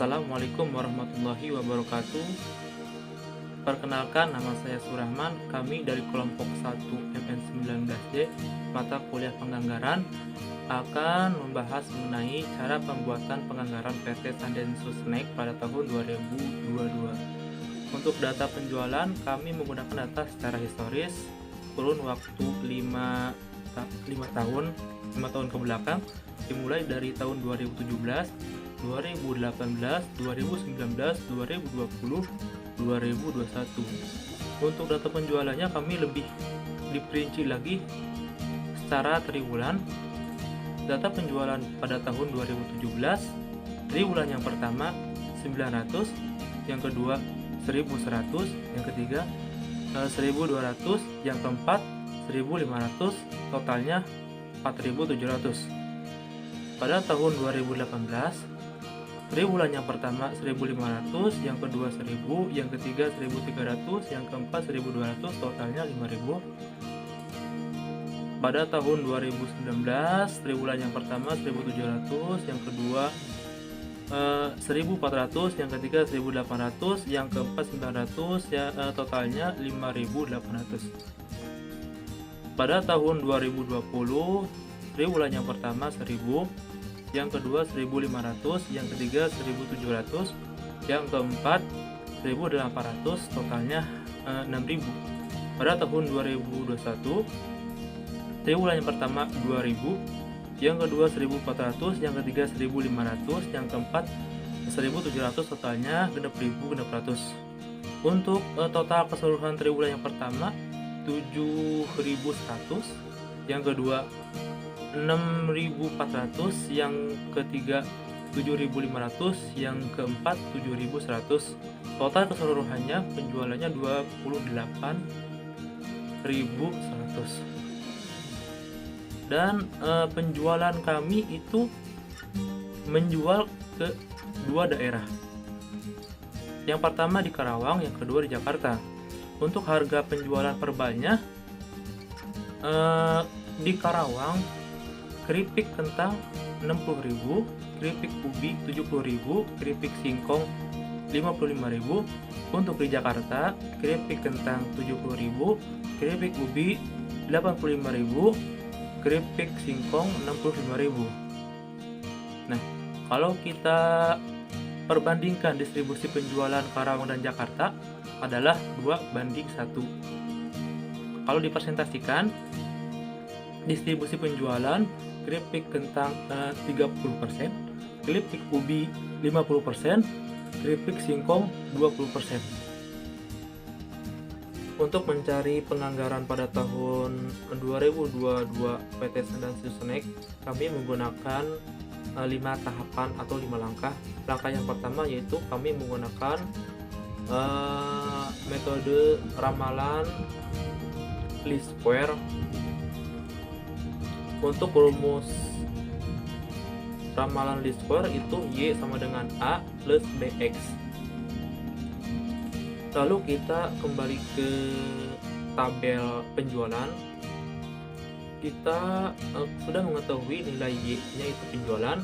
Assalamualaikum warahmatullahi wabarakatuh. Perkenalkan, nama saya Surahman. Kami dari kelompok 1 MN19J mata kuliah penganggaran akan membahas mengenai cara pembuatan penganggaran PT Sandensus Snack pada tahun 2022. Untuk data penjualan, kami menggunakan data secara historis kurun waktu 5 tahun ke belakang, dimulai dari tahun 2017, 2018, 2019, 2020, 2021. Untuk data penjualannya kami lebih diperinci lagi secara triwulan. Data penjualan pada tahun 2017, triwulan yang pertama 900, yang kedua 1100, yang ketiga 1200, yang keempat 1500, totalnya 4700. Pada tahun 2018, triwulan yang pertama 1500, yang kedua 1000, yang ketiga 1300, yang keempat 1200, totalnya 5000. Pada tahun 2019, triwulan yang pertama 1700, yang kedua 1400, yang ketiga 1800, yang keempat 900, totalnya 5800. Pada tahun 2020, triwulan yang pertama 1000, yang kedua 1500, yang ketiga 1700, yang keempat 1800, totalnya 6000. Pada tahun 2021, triwulan yang pertama 2000, yang kedua 1400, yang ketiga 1500, yang keempat 1700, totalnya 6.600. Untuk total keseluruhan triwulan yang pertama 7.100, yang kedua 6.400, yang ketiga 7.500, yang keempat 7.100. Total keseluruhannya penjualannya 28.100. Dan penjualan kami itu menjual ke dua daerah. Yang pertama di Karawang, yang kedua di Jakarta. Untuk harga penjualan per balnya, di Karawang keripik kentang 60.000, keripik ubi 70.000, keripik singkong 55.000. Untuk di Jakarta, keripik kentang 70.000, keripik ubi 85.000, keripik singkong 65.000. Nah, kalau kita perbandingkan distribusi penjualan Karawang dan Jakarta adalah 2:1. Kalau dipresentasikan, distribusi penjualan keripik kentang 30%, keripik ubi 50%, keripik singkong 20%. Untuk mencari penganggaran pada tahun 2022 PT Sandensus Snack, kami menggunakan 5 tahapan atau 5 langkah. Langkah yang pertama yaitu kami menggunakan metode ramalan least square. Untuk rumus ramalan least square itu Y sama dengan A plus BX. Lalu kita kembali ke tabel penjualan. Kita sudah mengetahui nilai Y-nya itu penjualan.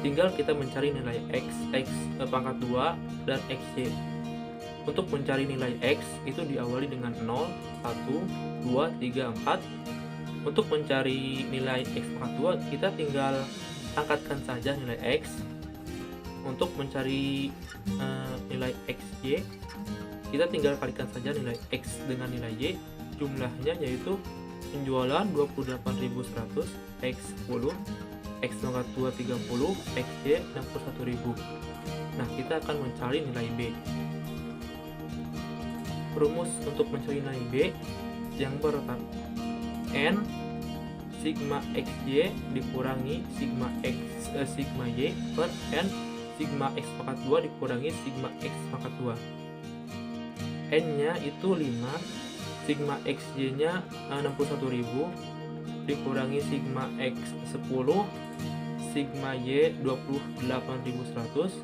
Tinggal kita mencari nilai X pangkat 2 dan XY. Untuk mencari nilai X itu diawali dengan 0, 1, 2, 3, 4. Untuk mencari nilai X pangkat 2, kita tinggal angkatkan saja nilai X. Untuk mencari nilai XY, kita tinggal kalikan saja nilai X dengan nilai Y. Jumlahnya yaitu penjualan 28.100, X 10, X pangkat 2 30, XY 61.000. Nah, kita akan mencari nilai B. Rumus untuk mencari nilai B yang pertama, N sigma XY dikurangi sigma sigma Y per N sigma X pangkat 2 dikurangi sigma X pangkat 2. N nya itu 5, sigma XY nya 61.000 dikurangi sigma X 10, sigma Y 28.100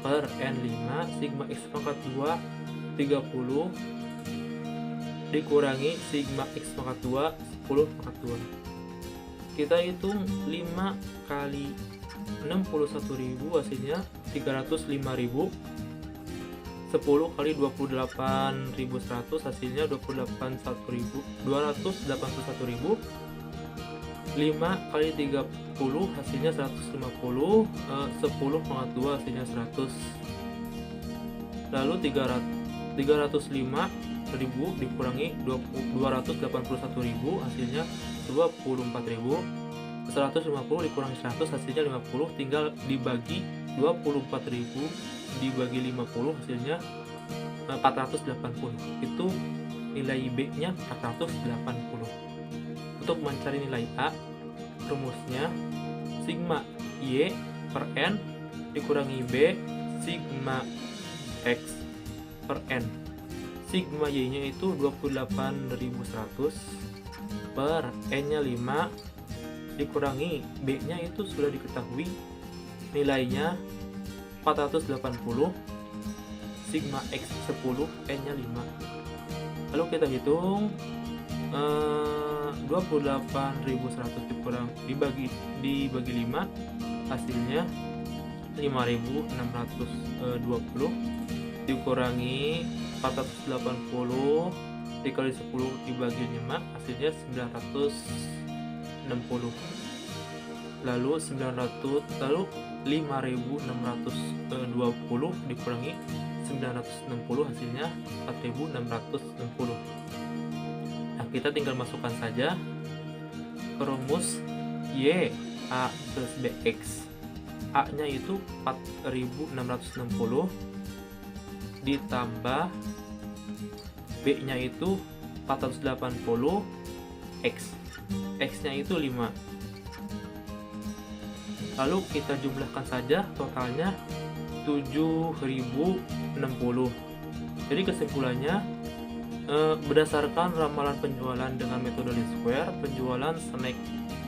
per N 5, sigma X pangkat 2 30 dikurangi sigma X pangkat 2 10 pangkat 2. Kita hitung 5 kali 61.000, hasilnya 305.000. 10 kali 28.100 hasilnya 281.000. 5 kali 30 hasilnya 150. 10 pangkat 2 hasilnya 100. Lalu 305.000 dikurangi 281.000 hasilnya 24.000. 150 dikurangi 100 hasilnya 50, tinggal dibagi 24.000 dibagi 50 hasilnya 480. Itu nilai B nya 480. Untuk mencari nilai A, rumusnya sigma Y per N dikurangi B sigma X per N. Sigma Y nya itu 28.100 per N nya 5 dikurangi B nya itu sudah diketahui nilainya 480, sigma X 10, N nya 5. Lalu kita hitung 28.100 dibagi 5 hasilnya 5.620 dikurangi 480 dikali 10 dibagi 5 hasilnya 960. Lalu 5.620 dikurangi 960 hasilnya 4.660. Nah, kita tinggal masukkan saja ke rumus Y A plus BX. A nya itu 4.660 ditambah B nya itu 480, X nya itu 5. Lalu kita jumlahkan saja, totalnya 7.060. Jadi kesimpulannya, berdasarkan ramalan penjualan dengan metode least square, penjualan snack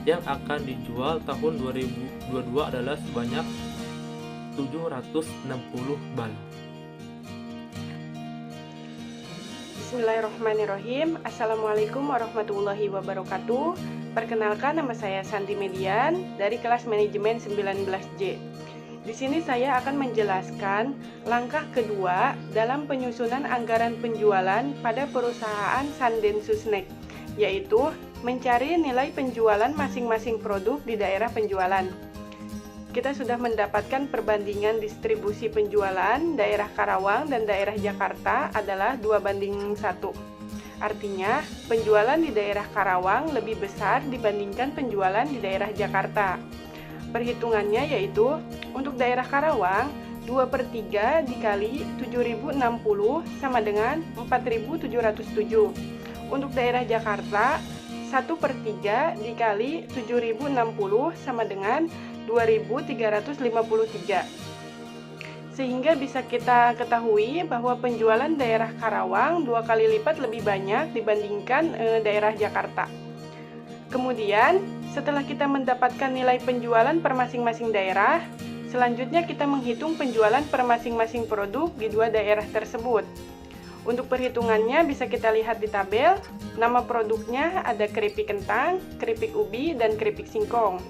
yang akan dijual tahun 2022 adalah sebanyak 760 bal. Bismillahirrahmanirrahim. Assalamualaikum warahmatullahi wabarakatuh. Perkenalkan, nama saya Santi Median dari kelas manajemen 19J. Di sini saya akan menjelaskan langkah kedua dalam penyusunan anggaran penjualan pada perusahaan Sandensu Snack, yaitu mencari nilai penjualan masing-masing produk di daerah penjualan. Kita sudah mendapatkan perbandingan distribusi penjualan daerah Karawang dan daerah Jakarta adalah 2:1. Artinya, penjualan di daerah Karawang lebih besar dibandingkan penjualan di daerah Jakarta. Perhitungannya yaitu, untuk daerah Karawang, 2/3 dikali 7.060 sama dengan 4.707. Untuk daerah Jakarta, 1/3 dikali 7.060 sama dengan 2.353. Sehingga bisa kita ketahui bahwa penjualan daerah Karawang 2 kali lipat lebih banyak dibandingkan daerah Jakarta. Kemudian, setelah kita mendapatkan nilai penjualan per masing-masing daerah, selanjutnya kita menghitung penjualan per masing-masing produk di dua daerah tersebut. Untuk perhitungannya bisa kita lihat di tabel. Nama produknya ada keripik kentang, keripik ubi, dan keripik singkong.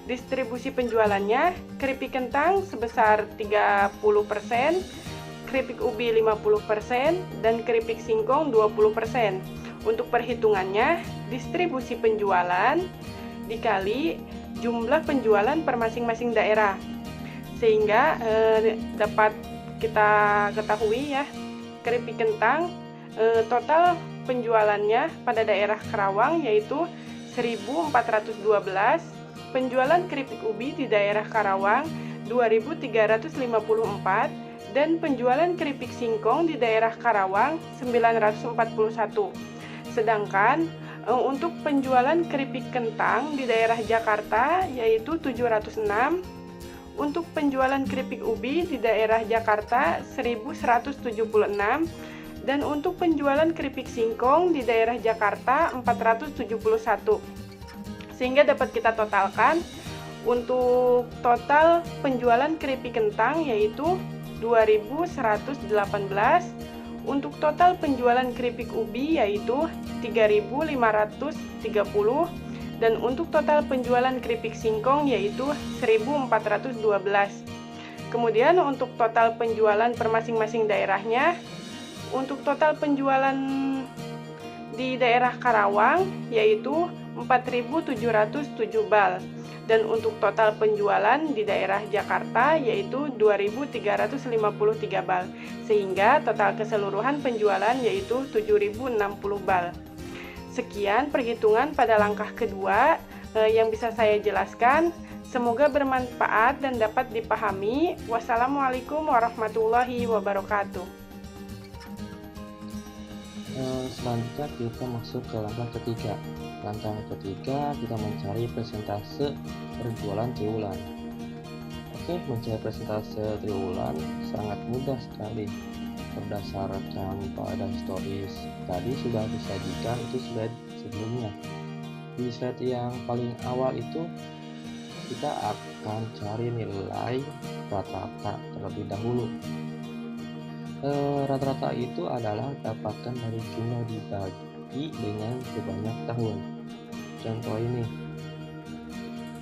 Distribusi penjualannya, keripik kentang sebesar 30%, keripik ubi 50%, dan keripik singkong 20%. Untuk perhitungannya, distribusi penjualan dikali jumlah penjualan per masing-masing daerah. Sehingga dapat kita ketahui ya, keripik kentang total penjualannya pada daerah Karawang yaitu 1.412, penjualan keripik ubi di daerah Karawang 2.354, dan penjualan keripik singkong di daerah Karawang 941. Sedangkan untuk penjualan keripik kentang di daerah Jakarta yaitu 706, untuk penjualan keripik ubi di daerah Jakarta 1.176, dan untuk penjualan keripik singkong di daerah Jakarta 471. Sehingga dapat kita totalkan untuk total penjualan keripik kentang yaitu 2.118, untuk total penjualan keripik ubi yaitu 3.530, dan untuk total penjualan keripik singkong yaitu 1.412. Kemudian untuk total penjualan per masing-masing daerahnya, untuk total penjualan di daerah Karawang yaitu 4.707 bal, dan untuk total penjualan di daerah Jakarta yaitu 2.353 bal, sehingga total keseluruhan penjualan yaitu 7.060 bal. Sekian perhitungan pada langkah kedua yang bisa saya jelaskan. Semoga bermanfaat dan dapat dipahami. Wassalamualaikum warahmatullahi wabarakatuh. Selanjutnya kita masuk ke langkah ketiga. Langkah ketiga kita mencari persentase perjualan triwulan. Oke, mencari persentase triwulan sangat mudah sekali. Berdasarkan pada historis tadi sudah disajikan itu slide sebelumnya. Di slide yang paling awal itu kita akan cari nilai rata-rata terlebih dahulu. Rata-rata itu adalah dapatkan dari jumlah dibagi dengan sebanyak tahun. Contoh ini,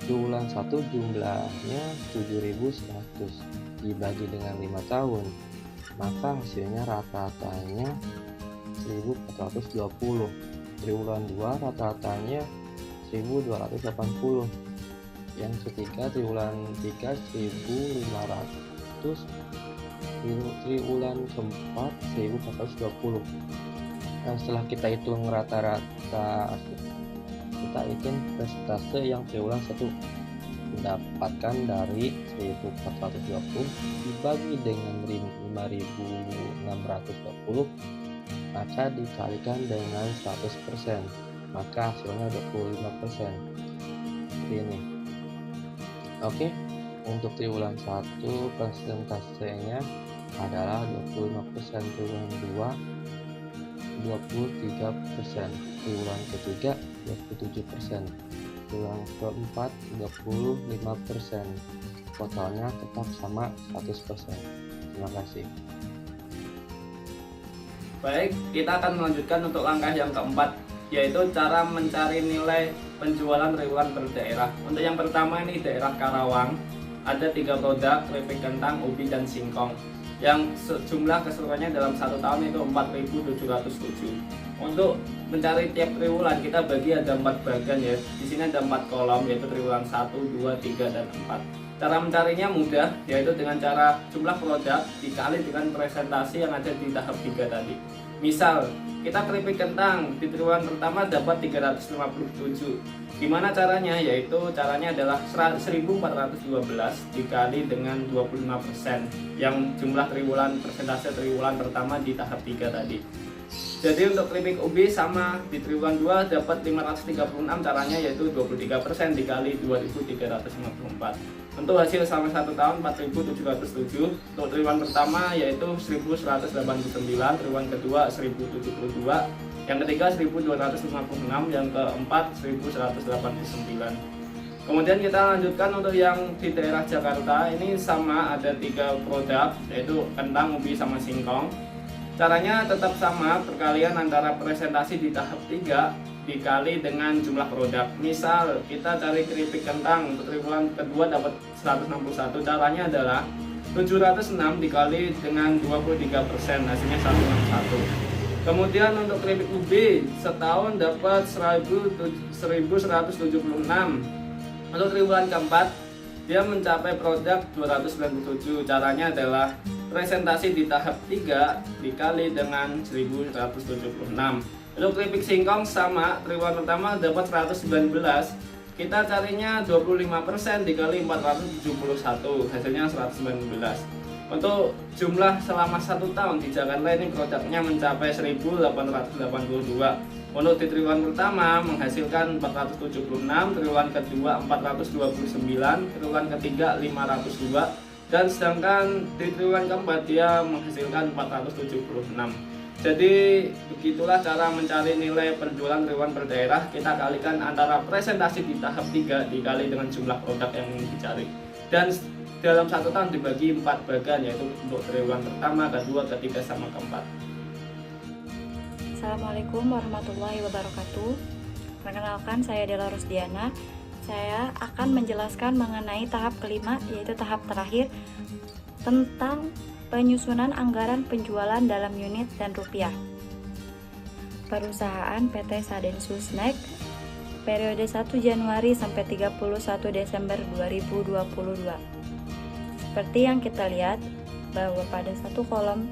triwulan 1 jumlahnya 7.100 dibagi dengan 5 tahun, maka hasilnya rata-ratanya 1.420. Triwulan 2 rata-ratanya 1.280. Yang ketiga triwulan 3 1.500, triwulan keempat 1.420. Nah, setelah kita hitung rata-rata, kita hitung persentase yang triwulan 1 mendapatkan dari 1.420 dibagi dengan 5.620, maka dikalikan dengan 100%, maka hasilnya 25%. Seperti ini. Oke, untuk triwulan 1 persentasenya adalah 25%, triwulan 2 23%, triwulan ketiga 27%, triwulan keempat 25%. Totalnya tetap sama 100%. Terima kasih. Baik, kita akan melanjutkan untuk langkah yang keempat, yaitu cara mencari nilai penjualan triwulan per daerah. Untuk yang pertama ini daerah Karawang, ada 3 produk, keripik kentang, ubi, dan singkong, yang jumlah keseluruhannya dalam 1 tahun itu 4.707. Untuk mencari tiap triwulan kita bagi ada 4 bagian ya. Di sini ada 4 kolom, yaitu triwulan 1, 2, 3, dan 4. Cara mencarinya mudah, yaitu dengan cara jumlah produk dikali dengan presentasi yang ada di tahap 3 tadi. Misal, kita keripik kentang di triwulan pertama dapat 357. Gimana caranya? Yaitu caranya adalah 1412 dikali dengan 25%, yang jumlah triwulan persentase triwulan pertama di tahap 3 tadi. Jadi untuk keripik ubi sama di triwulan 2 dapat 536, caranya yaitu 23% dikali 2354. Untuk hasil selama 1 tahun 4707. Untuk triwulan pertama yaitu 1189, triwulan kedua 1072, yang ketiga 1256, yang keempat 1189. Kemudian kita lanjutkan untuk yang di daerah Jakarta, ini sama ada 3 produk, yaitu kentang, ubi, sama singkong. Caranya tetap sama, perkalian antara presentasi di tahap 3 dikali dengan jumlah produk. Misal kita cari keripik kentang untuk triwulan kedua dapat 161, caranya adalah 706 dikali dengan 23%, hasilnya 161. Kemudian untuk keripik ubi setahun dapat 1176. Untuk triwulan keempat dia mencapai produk 297, caranya adalah presentasi di tahap 3 dikali dengan 1176. Untuk keripik singkong sama, triwulan pertama dapat 119, kita carinya 25% dikali 471, hasilnya 119. Untuk jumlah selama 1 tahun di Jakarta ini produknya mencapai 1882. Untuk di triwulan pertama menghasilkan 476, triwulan kedua 429, triwulan ketiga 502, dan sedangkan di triwulan keempat dia menghasilkan 476. Jadi begitulah cara mencari nilai penjualan triwulan per daerah. Kita kalikan antara presentasi di tahap 3 dikali dengan jumlah produk yang ingin dicari, dan dalam 1 tahun dibagi 4 bagian, yaitu untuk triwulan pertama, kedua, ketiga, sama keempat. Assalamualaikum warahmatullahi wabarakatuh. Perkenalkan, saya Dela Rusdiana. Saya akan menjelaskan mengenai tahap kelima, yaitu tahap terakhir, tentang penyusunan anggaran penjualan dalam unit dan rupiah. Perusahaan PT Sadensus Snack periode 1 Januari sampai 31 Desember 2022. Seperti yang kita lihat bahwa pada satu kolom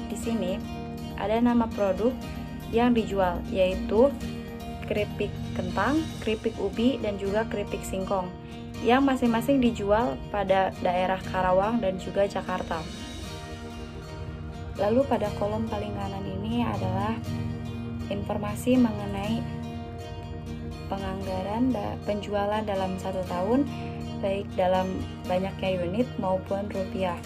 di sini ada nama produk yang dijual, yaitu keripik kentang, keripik ubi, dan juga keripik singkong yang masing-masing dijual pada daerah Karawang dan juga Jakarta. Lalu pada kolom paling kanan ini adalah informasi mengenai penganggaran penjualan dalam 1 tahun, baik dalam banyaknya unit maupun rupiah.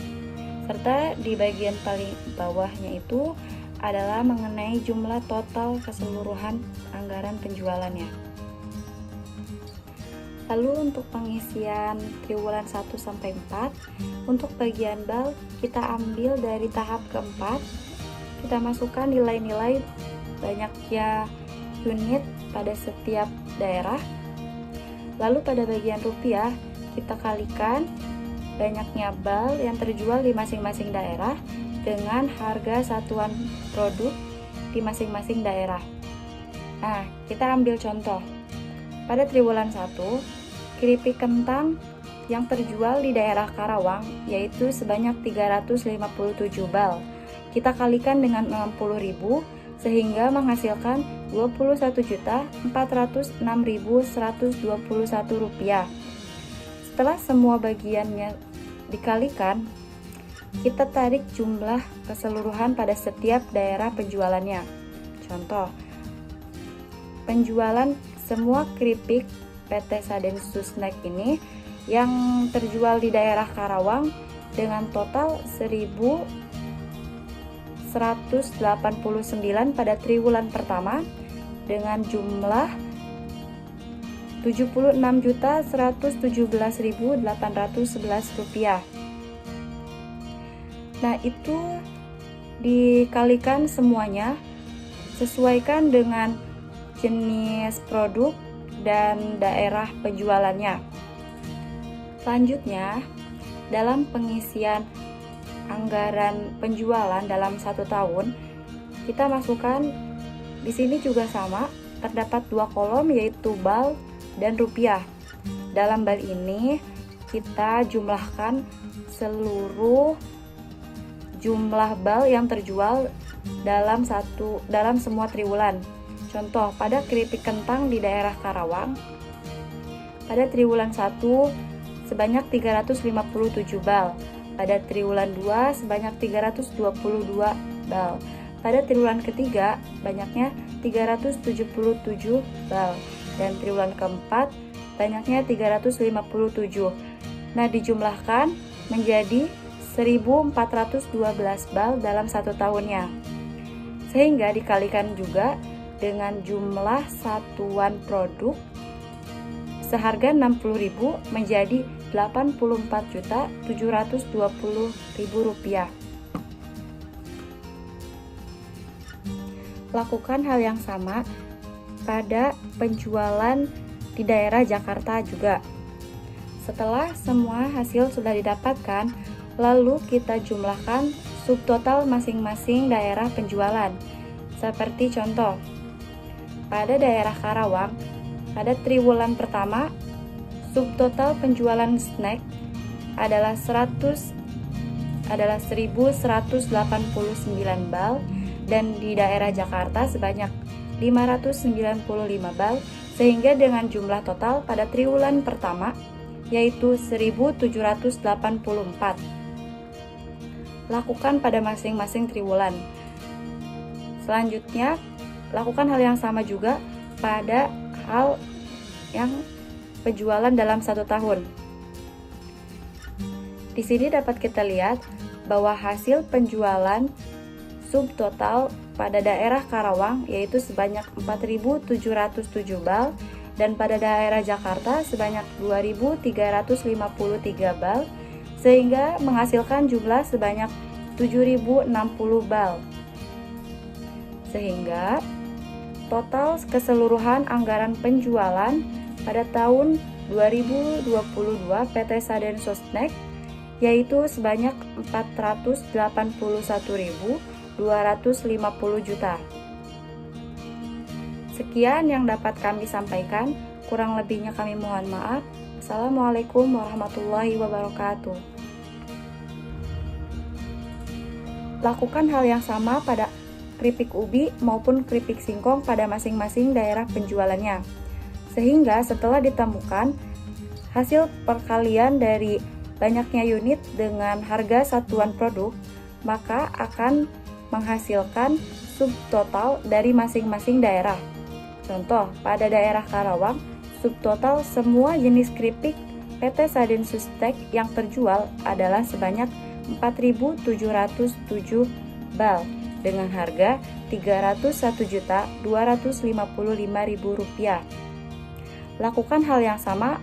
Serta di bagian paling bawahnya itu adalah mengenai jumlah total keseluruhan anggaran penjualannya. Lalu untuk pengisian triwulan 1 sampai 4, untuk bagian BAL kita ambil dari tahap keempat. Kita masukkan nilai-nilai banyaknya unit pada setiap daerah. Lalu pada bagian rupiah kita kalikan banyaknya BAL yang terjual di masing-masing daerah dengan harga satuan produk di masing-masing daerah. Nah, kita ambil contoh. Pada triwulan 1, keripik kentang yang terjual di daerah Karawang yaitu sebanyak 357 BAL. Kita kalikan dengan 60.000 sehingga menghasilkan Rp21.406.121. Setelah semua bagiannya dikalikan, kita tarik jumlah keseluruhan pada setiap daerah penjualannya. Contoh, penjualan semua keripik PT Sadensus Snack ini yang terjual di daerah Karawang dengan total 1.189 pada triwulan pertama dengan jumlah Rp76.117.811. Nah, itu dikalikan semuanya, sesuaikan dengan jenis produk dan daerah penjualannya. Selanjutnya, dalam pengisian anggaran penjualan dalam 1 tahun, kita masukkan di sini juga sama, terdapat 2 kolom yaitu BAL dan rupiah. Dalam BAL ini kita jumlahkan seluruh jumlah BAL yang terjual dalam semua triwulan. Contoh, pada keripik kentang di daerah Karawang pada triwulan 1 sebanyak 357 BAL, pada triwulan 2 sebanyak 322 BAL, pada triwulan ketiga banyaknya 377 BAL, dan triwulan keempat banyaknya 357. Nah, dijumlahkan menjadi 1.412 BAL dalam 1 tahunnya, sehingga dikalikan juga dengan jumlah satuan produk seharga 60.000 menjadi Rp84.720.000. Lakukan hal yang sama pada penjualan di daerah Jakarta juga. Setelah semua hasil sudah didapatkan, lalu kita jumlahkan subtotal masing-masing daerah penjualan. Seperti contoh, pada daerah Karawang, pada triwulan pertama, subtotal penjualan snack adalah 1.189 BAL, dan di daerah Jakarta sebanyak 595 BAL, sehingga dengan jumlah total pada triwulan pertama yaitu 1.784. Lakukan pada masing-masing triwulan. Selanjutnya, lakukan hal yang sama juga pada hal yang penjualan dalam 1 tahun. Di sini dapat kita lihat bahwa hasil penjualan subtotal pada daerah Karawang yaitu sebanyak 4.707 BAL, dan pada daerah Jakarta sebanyak 2.353 BAL, sehingga menghasilkan jumlah sebanyak 7.060 BAL. Sehingga total keseluruhan anggaran penjualan pada tahun 2022 PT Sadensus Snack yaitu sebanyak 481.250 juta. Sekian yang dapat kami sampaikan, kurang lebihnya kami mohon maaf. Assalamualaikum warahmatullahi wabarakatuh. Lakukan hal yang sama pada keripik ubi maupun keripik singkong pada masing-masing daerah penjualannya. Sehingga setelah ditemukan hasil perkalian dari banyaknya unit dengan harga satuan produk, maka akan menghasilkan subtotal dari masing-masing daerah. Contoh, pada daerah Karawang, subtotal semua jenis keripik PT Saden Sustek yang terjual adalah sebanyak 4.707 bal dengan harga Rp301.255.000. Lakukan hal yang sama